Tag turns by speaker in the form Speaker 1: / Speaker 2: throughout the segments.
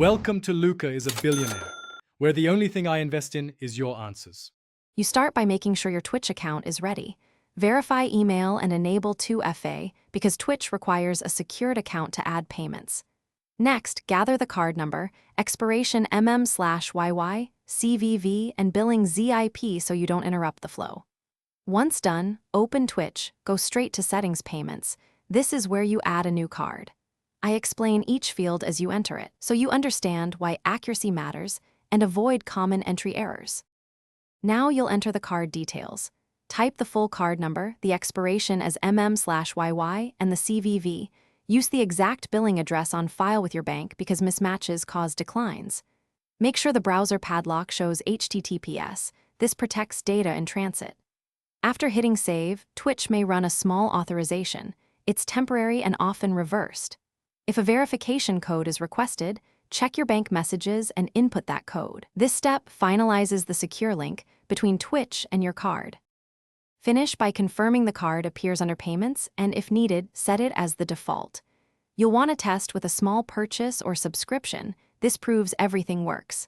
Speaker 1: Welcome to Luca is a Billionaire, where the only thing I invest in is your answers.
Speaker 2: You start by making sure your Twitch account is ready. Verify email and enable 2FA because Twitch requires a secured account to add payments. Next, gather the card number, expiration MM/YY, CVV, and billing ZIP so you don't interrupt the flow. Once done, open Twitch, go straight to Settings Payments. This is where you add a new card. I explain each field as you enter it, so you understand why accuracy matters and avoid common entry errors. Now you'll enter the card details. Type the full card number, the expiration as MM/YY, and the CVV. Use the exact billing address on file with your bank because mismatches cause declines. Make sure the browser padlock shows HTTPS. This protects data in transit. After hitting save, Twitch may run a small authorization. It's temporary and often reversed. If a verification code is requested, check your bank messages and input that code. This step finalizes the secure link between Twitch and your card. Finish by confirming the card appears under Payments, and if needed, set it as the default. You'll want to test with a small purchase or subscription. This proves everything works.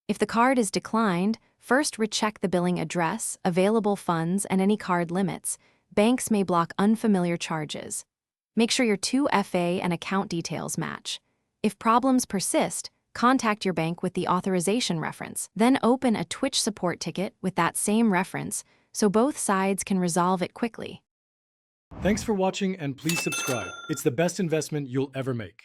Speaker 2: If the card is declined, first recheck the billing address, available funds, and any card limits. Banks may block unfamiliar charges. Make sure your 2FA and account details match. If problems persist, contact your bank with the authorization reference. Then open a Twitch support ticket with that same reference so both sides can resolve it quickly.
Speaker 1: Thanks for watching and please subscribe. It's the best investment you'll ever make.